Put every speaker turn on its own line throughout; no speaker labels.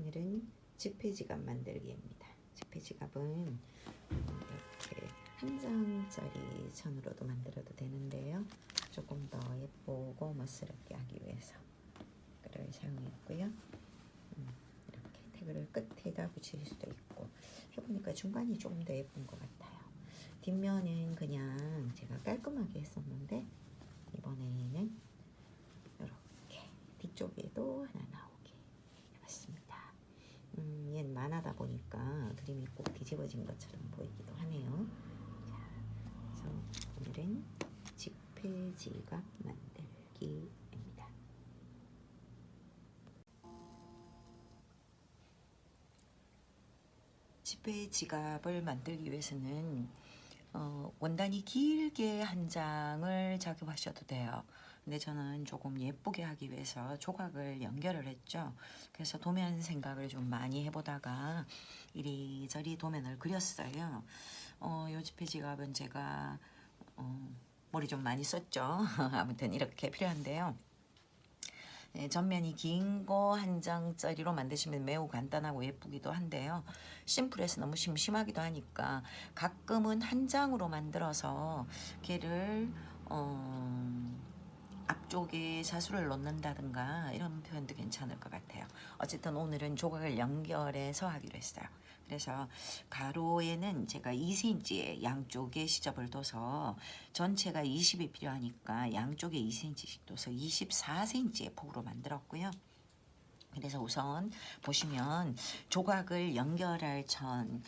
오늘은 지폐 지갑 만들기입니다. 지폐 지갑은 이렇게 한 장짜리 천으로도 만들어도 되는데요. 조금 더 예쁘고 멋스럽게 하기 위해서 이거를 사용했고요. 이렇게 태그를 끝에다 붙일 수도 있고 해보니까 중간이 조금 더 예쁜 것 같아요. 뒷면은 그냥 제가 깔끔하게 했었는데 이번에는 이렇게 뒤쪽에도 하나 나오게 해봤습니다. 얘는 만화다 보니까 그림이 꼭 뒤집어진 것처럼 보이기도 하네요. 자, 그래서 오늘은 지폐 지갑 만들기입니다. 지폐 지갑을 만들기 위해서는 원단이 길게 한 장을 작업하셔도 돼요. 근데 저는 조금 예쁘게 하기 위해서 조각을 연결을 했죠. 그래서 도면 생각을 좀 많이 해보다가 이리저리 도면을 그렸어요. 요 지폐 지갑은 제가 머리 좀 많이 썼죠. 아무튼 이렇게 필요한데요. 네, 전면이 긴 거 한 장짜리로 만드시면 매우 간단하고 예쁘기도 한데요. 심플해서 너무 심심하기도 하니까 가끔은 한 장으로 만들어서 걔를 앞쪽에 자수를 놓는다든가 이런 표현도 괜찮을 것 같아요. 어쨌든 오늘은 조각을 연결해서 하기로 했어요. 그래서 가로에는 제가 2cm의 양쪽에 시접을 둬서 전체가 20이 필요하니까 양쪽에 2cm씩 둬서 24cm의 폭으로 만들었고요. 그래서 우선 보시면 조각을 연결할 천,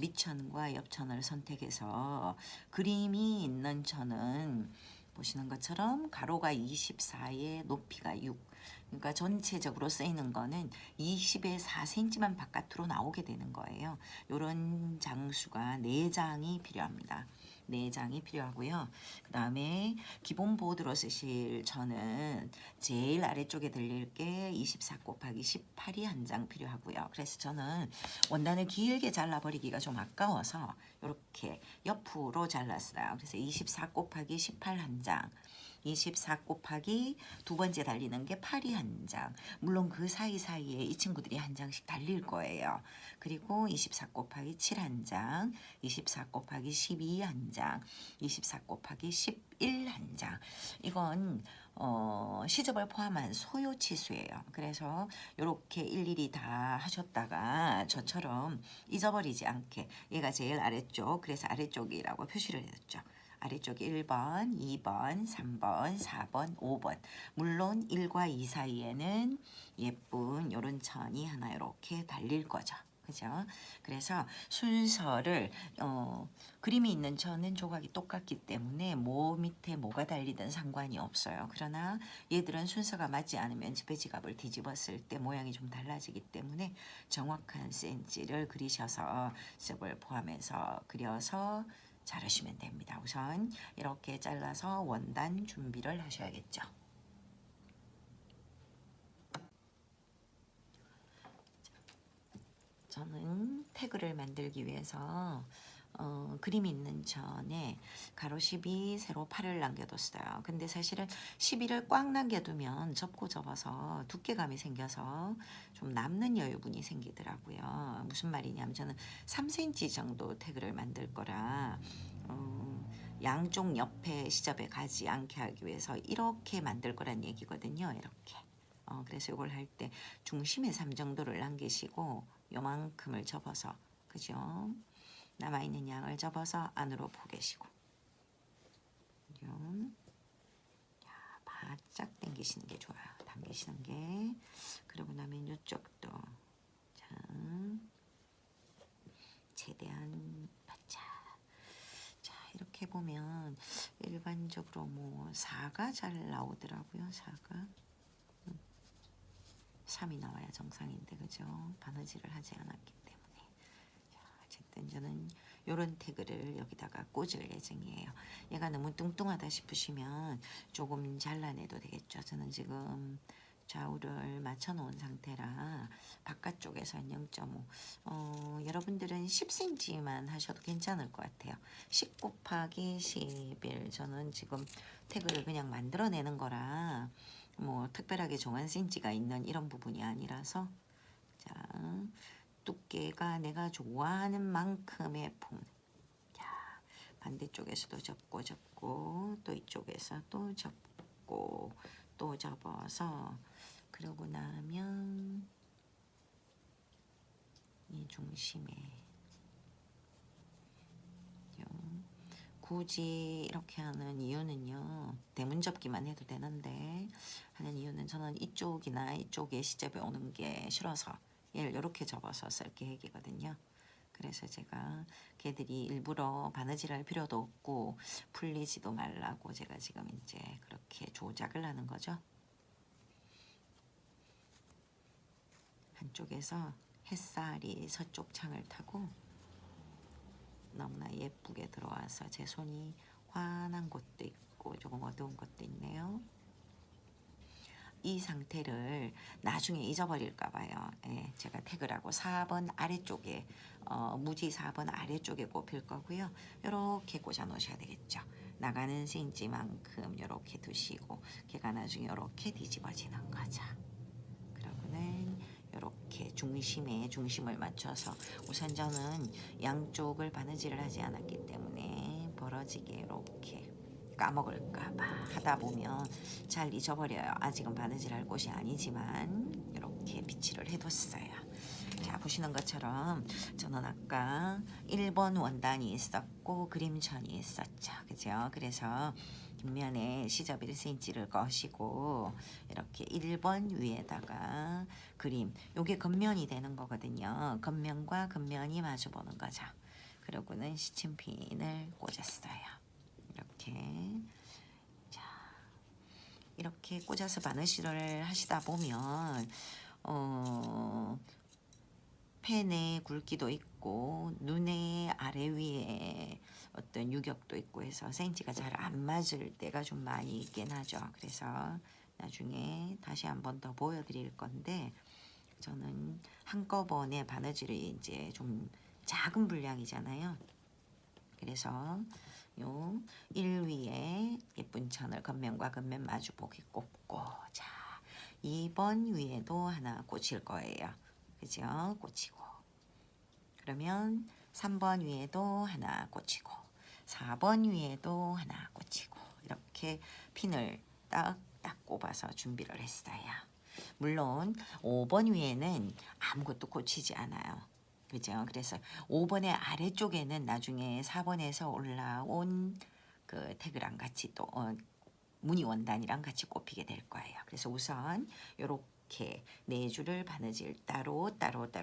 밑천과 옆천을 선택해서 그림이 있는 천은 보시는 것처럼 가로가 24에 높이가 6. 그러니까 전체적으로 쓰이는 거는 20에 4cm만 바깥으로 나오게 되는 거예요. 이런 장수가 4장이 필요합니다. 4장이 필요하고요. 그 다음에 기본 보드로 쓰실 천은 제일 아래쪽에 들릴 게 24 곱하기 18이 한 장 필요하고요. 그래서 저는 원단을 길게 잘라버리기가 좀 아까워서 이렇게 옆으로 잘랐어요. 그래서 24 곱하기 18 한 장, 24 곱하기 두 번째 달리는 게 8이 한 장. 물론 그 사이사이에 이 친구들이 한 장씩 달릴 거예요. 그리고 24 곱하기 7 한 장, 24 곱하기 12 한 장, 24 곱하기 11 한 장. 이건 시접을 포함한 소요 치수예요. 그래서 이렇게 일일이 다 하셨다가 저처럼 잊어버리지 않게 얘가 제일 아래쪽, 그래서 아래쪽이라고 표시를 해줬죠. 아래쪽 1번, 2번, 3번, 4번, 5번. 물론 1과 2 사이에는 예쁜 요런 천이 하나 이렇게 달릴 거죠. 그죠? 그래서 순서를 그림이 있는 천은 조각이 똑같기 때문에 뭐 밑에 뭐가 달리든 상관이 없어요. 그러나 얘들은 순서가 맞지 않으면 지폐 지갑을 뒤집었을 때 모양이 좀 달라지기 때문에 정확한 센치를 그리셔서 시접을 포함해서 그려서 자르시면 됩니다. 우선 이렇게 잘라서 원단 준비를 하셔야겠죠. 저는 태그를 만들기 위해서 그림 있는 천에 가로 12, 세로 8을 남겨뒀어요. 근데 사실은 12를 꽉 남겨두면 접고 접어서 두께감이 생겨서 좀 남는 여유분이 생기더라고요. 무슨 말이냐면 저는 3cm 정도 태그를 만들 거라 양쪽 옆에 시접에 가지 않게 하기 위해서 이렇게 만들 거란 얘기거든요. 이렇게. 그래서 이걸 할 때 중심의 3 정도를 남기시고 요만큼을 접어서, 그죠? 남아있는 양을 접어서 안으로 포개시고, 바짝 당기시는 게 좋아요. 당기시는 게. 그러고 나면 이쪽도 자, 최대한 바짝. 자, 이렇게 보면 일반적으로 뭐 4가 잘 나오더라고요. 4가 3이 나와야 정상인데, 그죠? 바느질을 하지 않았기 때문에. 자, 어쨌든 저는 요런 태그를 여기다가 꽂을 예정이에요. 얘가 너무 뚱뚱하다 싶으시면 조금 잘라내도 되겠죠. 저는 지금 좌우를 맞춰 놓은 상태라 바깥쪽에서 0.5 여러분들은 10cm만 하셔도 괜찮을 것 같아요. 10 곱하기 11 저는 지금 태그를 그냥 만들어내는 거라 뭐 특별하게 정한 cm가 있는 이런 부분이 아니라서 자, 두께가 내가 좋아하는 만큼의 품. 자, 반대쪽에서도 접고 또 이쪽에서 또 접고 또 접어서 그러고 나면 이 중심에 굳이 이렇게 하는 이유는요, 대문 접기만 해도 되는데 하는 이유는 저는 이쪽이나 이쪽에 시접이 오는 게 싫어서 얘를 이렇게 접어서 쓸 계획이거든요. 그래서 제가 걔들이 일부러 바느질할 필요도 없고 풀리지도 말라고 제가 지금 이제 그렇게 조작을 하는 거죠. 한쪽에서 햇살이 서쪽 창을 타고 너무나 예쁘게 들어와서 제 손이 환한 곳도 있고 조금 어두운 곳도 있네요. 이 상태를 나중에 잊어버릴까 봐요. 예, 제가 태그라고 4번 아래쪽에 무지 4번 아래쪽에 꼽힐 거고요. 이렇게 꽂아 놓으셔야 되겠죠. 나가는 cm만큼 이렇게 두시고 걔가 나중에 이렇게 뒤집어지는 거죠. 그러고는 이렇게 중심을 맞춰서 우선 저는 양쪽을 바느질을 하지 않았기 때문에 벌어지게 이렇게 까먹을까봐 하다 보면 잘 잊어버려요. 아직은 바느질할 곳이 아니지만 이렇게 비치를 해뒀어요. 자, 보시는 것처럼 저는 아까 1번 원단이 있었고 그림천이 있었죠. 그죠? 그래서 뒷면에 시접 1cm를 거시고 이렇게 1번 위에다가 그림, 요게 겉면이 되는 거거든요. 겉면과 겉면이 마주 보는 거죠. 그러고는 시침핀을 꽂았어요. 이렇게. 자, 이렇게 꽂아서 바느질을 하시다 보면 펜의 굵기도 있고 눈의 아래 위에 어떤 유격도 있고 해서 센치가 잘 안 맞을 때가 좀 많이 있긴 하죠. 그래서 나중에 다시 한 번 더 보여드릴 건데 저는 한꺼번에 바느질이 이제 좀 작은 분량이잖아요. 그래서 요 1위에 예쁜 천을 겉면과 겉면 마주보기 꽂고, 자 2번 위에도 하나 꽂힐 거예요. 그죠? 꽂히고, 그러면 3번 위에도 하나 꽂히고 4번 위에도 하나 꽂히고 이렇게 핀을 딱딱 꼽아서 준비를 했어요. 물론 5번 위에는 아무것도 꽂히지 않아요. 그죠? 그래서 5번의 아래쪽에는 나중에 4번에서 올라온 그 태그랑 같이 또 무늬 원단이랑 같이 꼽히게 될 거예요. 그래서 우선 요렇게 네 줄을 바느질 따로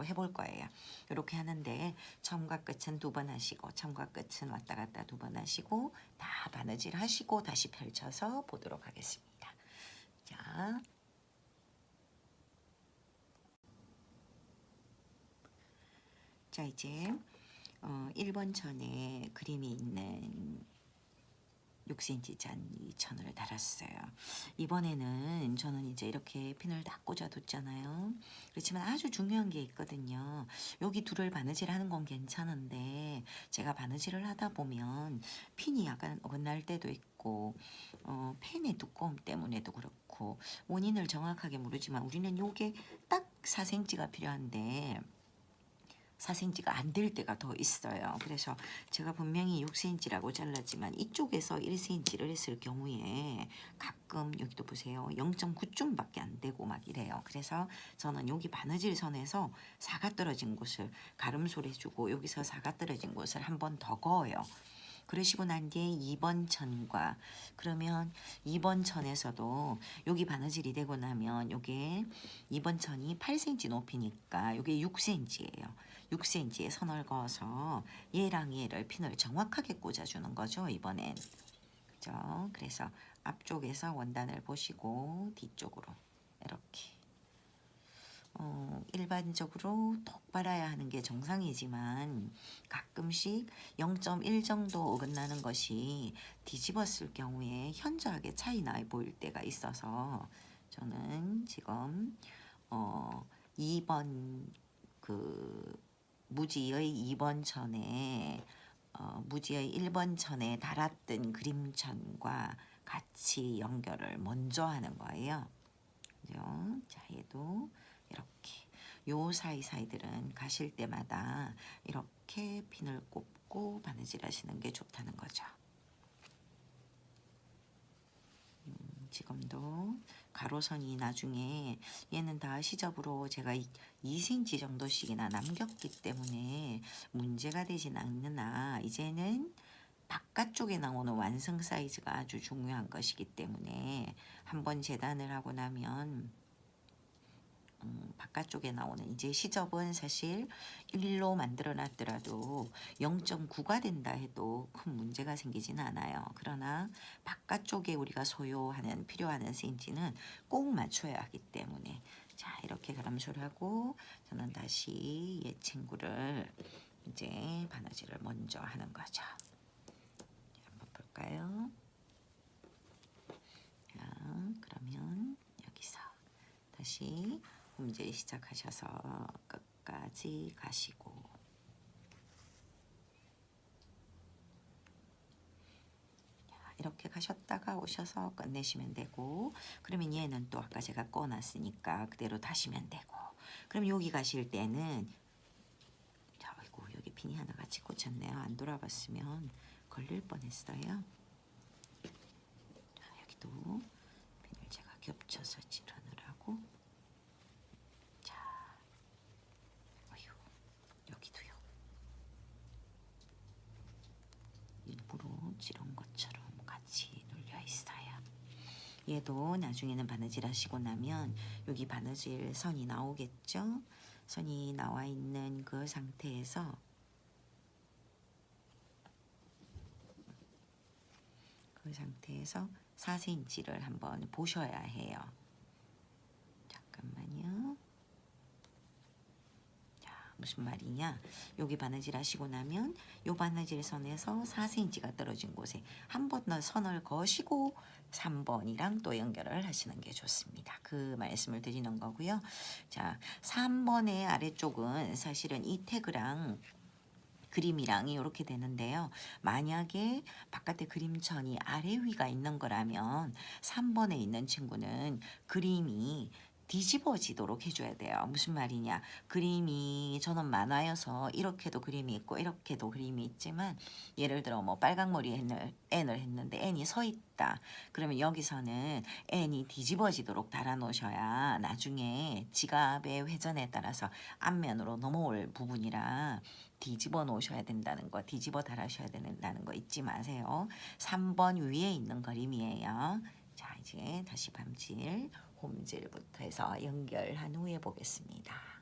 해볼 거예요. 이렇게 하는데 처음과 끝은 2번 하시고 처음과 끝은 왔다 갔다 2번 하시고 다 바느질 하시고 다시 펼쳐서 보도록 하겠습니다. 자, 이제 1번 천에 그림이 있는 6cm 잔 천을 달았어요. 이번에는 저는 이제 이렇게 핀을 다 꽂아 뒀잖아요. 그렇지만 아주 중요한 게 있거든요. 여기 둘을 바느질 하는 건 괜찮은데 제가 바느질을 하다 보면 핀이 약간 어긋날 때도 있고 펜의 두꺼움 때문에도 그렇고 원인을 정확하게 모르지만 우리는 요게 딱 4cm가 필요한데 4cm가 안 될 때가 더 있어요. 그래서 제가 분명히 6cm라고 잘랐지만 이쪽에서 1cm를 했을 경우에 가끔 여기도 보세요. 0.9쯤밖에 안 되고 막 이래요. 그래서 저는 여기 바느질 선에서 사가 떨어진 곳을 가름소리 해주고 여기서 사가 떨어진 곳을 한 번 더 그어요. 그러시고 난 뒤에 2번 천과 그러면 2번 천에서도 여기 바느질이 되고 나면 요게 2번 천이 8cm 높이니까 요게 6cm예요. 6cm에 선을 그어서 얘랑 얘를 핀을 정확하게 꽂아주는 거죠. 이번엔. 그죠? 그래서 앞쪽에서 원단을 보시고 뒤쪽으로 이렇게 일반적으로 톡 빨아야 하는 게 정상이지만 가끔씩 0.1 정도 어긋나는 것이 뒤집었을 경우에 현저하게 차이 나 보일 때가 있어서 저는 지금 2번 그 무지의 2번 천에 무지의 1번 천에 달았던 그림천과 같이 연결을 먼저 하는 거예요. 그죠? 자, 얘도 이렇게 요 사이사이들은 가실 때마다 이렇게 핀을 꼽고 바느질 하시는 게 좋다는 거죠. 지금도 가로선이 나중에 얘는 다 시접으로 제가 2cm 정도씩이나 남겼기 때문에 문제가 되진 않으나 이제는 바깥쪽에 나오는 완성 사이즈가 아주 중요한 것이기 때문에 한번 재단을 하고 나면 바깥쪽에 나오는 이제 시접은 사실 1로 만들어 놨더라도 0.9가 된다 해도 큰 문제가 생기지는 않아요. 그러나 바깥쪽에 우리가 소요하는 필요하는 센치는 꼭 맞춰야 하기 때문에 자 이렇게 가람쇼를 하고 저는 다시 얘 친구를 이제 바느질을 먼저 하는 거죠. 한번 볼까요? 자, 그러면 여기서 다시 홈질 시작하셔서 끝까지 가시고 이렇게 가셨다가 오셔서 끝내시면 되고 그러면 얘는 또 아까 제가 꺼놨으니까 그대로 다시면 되고 그럼 여기 가실 때는 자, 아이고 여기 핀이 하나 같이 꽂혔네요. 안 돌아봤으면 걸릴 뻔했어요. 자, 여기도 핀을 제가 겹쳐서 칠하느라고 여기도요. 일부러 지른 것처럼 같이 눌려 있어요. 얘도 나중에는 바느질 하시고 나면 여기 바느질 선이 나오겠죠? 선이 나와 있는 그 상태에서 4cm를 한번 보셔야 해요. 잠깐만요. 무슨 말이냐? 여기 바느질 하시고 나면 요 바느질 선에서 4cm가 떨어진 곳에 한 번 더 선을 거시고 3번이랑 또 연결을 하시는 게 좋습니다. 그 말씀을 드리는 거고요. 자, 3번의 아래쪽은 사실은 이 태그랑 그림이랑 이렇게 되는데요. 만약에 바깥에 그림천이 아래 위가 있는 거라면 3번에 있는 친구는 그림이 뒤집어지도록 해줘야 돼요. 무슨 말이냐? 그림이 저는 만화여서 이렇게도 그림이 있고 이렇게도 그림이 있지만 예를 들어 뭐 빨강머리 N을 했는데 N이 서 있다. 그러면 여기서는 N이 뒤집어지도록 달아놓으셔야 나중에 지갑의 회전에 따라서 앞면으로 넘어올 부분이라 뒤집어 놓으셔야 된다는 거, 뒤집어 달아셔야 된다는 거 잊지 마세요. 3번 위에 있는 그림이에요. 자, 이제 다시 밤질, 홈질부터 해서 연결한 후에 보겠습니다.